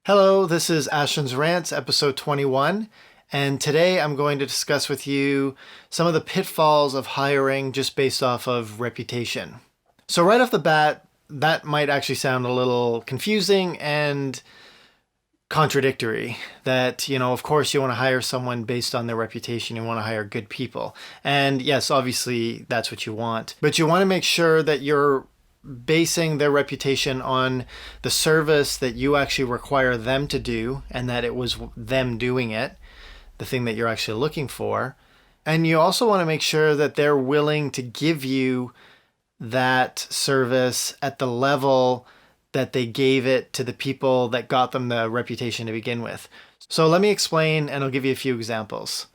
Hello, this is Ashton's Rants, episode 21, and today I'm going to discuss with you some of the pitfalls of hiring just based off of reputation. So right off the bat, that might actually sound a little confusing and contradictory that, of course you want to hire someone based on their reputation. You want to hire good people. And yes, obviously that's what you want, but you want to make sure that you're basing their reputation on the service that you actually require them to do and that it was them doing it, the thing that you're actually looking for. And you also want to make sure that they're willing to give you that service at the level that they gave it to the people that got them the reputation to begin with. So let me explain, and I'll give you a few examples.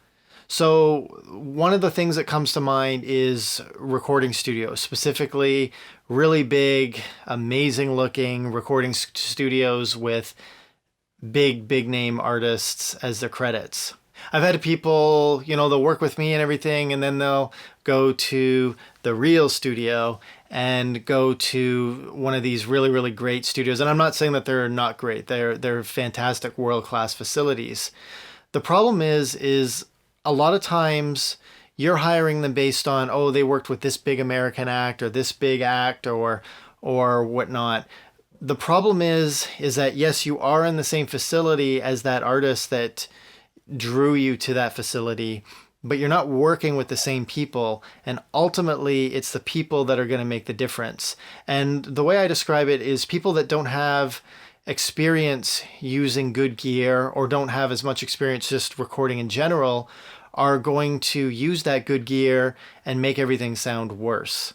So one of the things that comes to mind is recording studios, specifically really big, amazing looking recording studios with big name artists as their credits. I've had people, they'll work with me and everything, and then they'll go to the real studio and go to one of these really great studios. And I'm not saying that they're not great. They're fantastic world-class facilities. The problem is a lot of times you're hiring them based on, oh, they worked with this big American act or this big act or whatnot. The problem is that yes, you are in the same facility as that artist that drew you to that facility, but you're not working with the same people. And ultimately, it's the people that are going to make the difference. And the way I describe it is people that don't have experience using good gear or don't have as much experience just recording in general are going to use that good gear and make everything sound worse.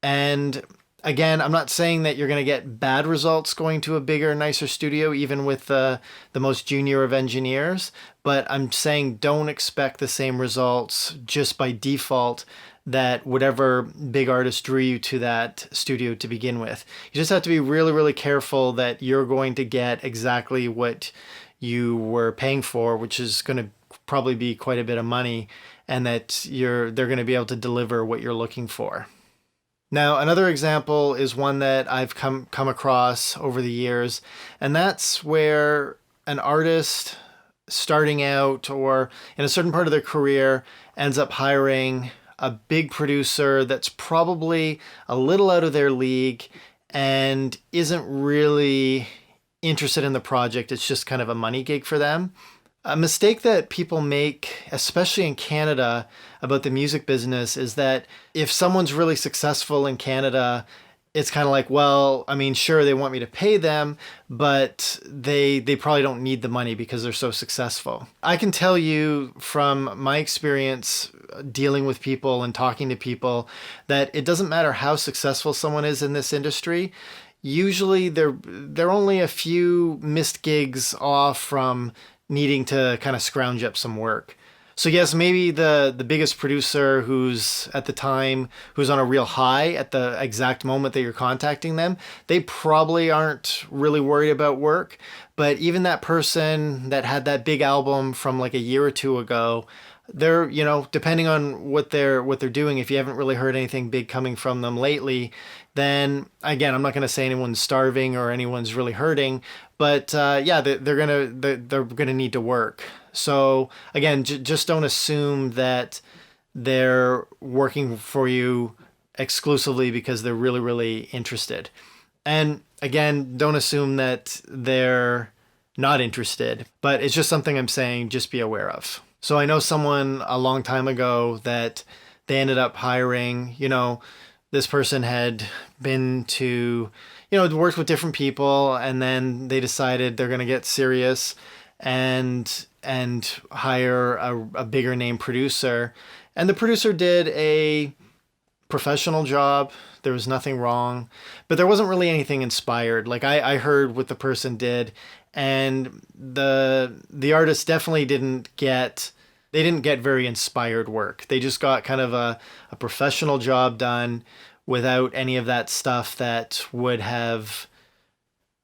And again, I'm not saying that you're going to get bad results going to a bigger, nicer studio, even with the most junior of engineers, but I'm saying don't expect the same results just by default that whatever big artist drew you to that studio to begin with. You just have to be really careful that you're going to get exactly what you were paying for, which is going to probably be quite a bit of money, and that they're going to be able to deliver what you're looking for. Now, another example is one that I've come across over the years, and that's where an artist starting out or in a certain part of their career ends up hiring a big producer that's probably a little out of their league and isn't really interested in the project. It's just kind of a money gig for them. A mistake that people make, especially in Canada, about the music business is that if someone's really successful in Canada, it's kind of like, well, I mean, sure, they want me to pay them, but they probably don't need the money because they're so successful. I can tell you from my experience dealing with people and talking to people that it doesn't matter how successful someone is in this industry. Usually they're only a few missed gigs off from needing to kind of scrounge up some work. So yes, maybe the biggest producer who's at the time, who's on a real high at the exact moment that you're contacting them, they probably aren't really worried about work. But even that person that had that big album from like a year or two ago, they're, depending on what they're doing, if you haven't really heard anything big coming from them lately, then again, I'm not going to say anyone's starving or anyone's really hurting, but yeah, they're gonna need to work. So again, just don't assume that they're working for you exclusively because they're really interested. And again, don't assume that they're not interested, but it's just something I'm saying, just be aware of. So I know someone a long time ago that they ended up hiring, this person had been to, worked with different people, and then they decided they're going to get serious and hire a bigger name producer. And the producer did a professional job. There was nothing wrong, but there wasn't really anything inspired. Like I heard what the person did, and the artist definitely didn't get very inspired work. They just got kind of a professional job done without any of that stuff that would have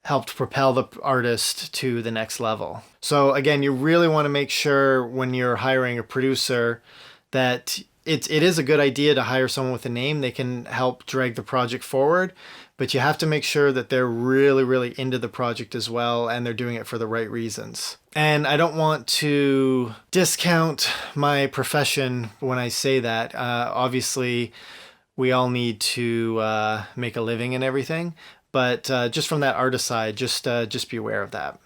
helped propel the artist to the next level. So again, you really want to make sure when you're hiring a producer that it is a good idea to hire someone with a name. They can help drag the project forward, but you have to make sure that they're really, really into the project as well and they're doing it for the right reasons. And I don't want to discount my profession when I say that. Obviously, we all need to make a living and everything, but just from that artist side, just be aware of that.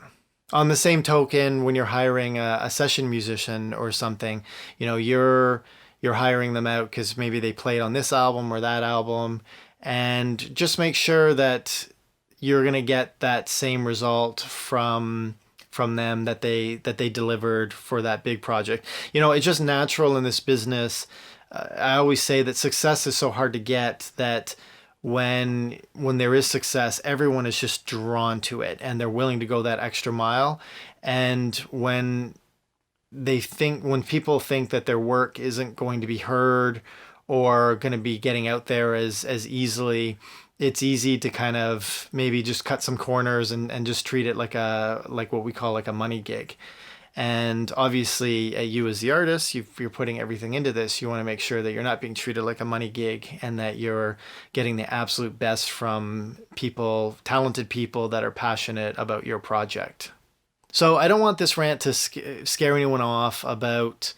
On the same token, when you're hiring a session musician or something, you're hiring them out because maybe they played on this album or that album, and just make sure that you're gonna get that same result from them that they delivered for that big project. It's just natural in this business. I always say that success is so hard to get that when there is success, everyone is just drawn to it and they're willing to go that extra mile. And when people think that their work isn't going to be heard or going to be getting out there as easily, it's easy to kind of maybe just cut some corners and just treat it like what we call like a money gig. And obviously, you as the artist, you're putting everything into this. You want to make sure that you're not being treated like a money gig and that you're getting the absolute best from people, talented people that are passionate about your project. So I don't want this rant to scare anyone off about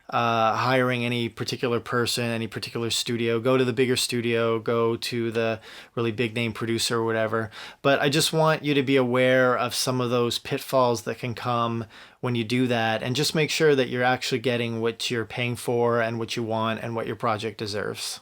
hiring any particular person, any particular studio. Go to the bigger studio, go to the really big name producer or whatever. But I just want you to be aware of some of those pitfalls that can come when you do that, and just make sure that you're actually getting what you're paying for and what you want and what your project deserves.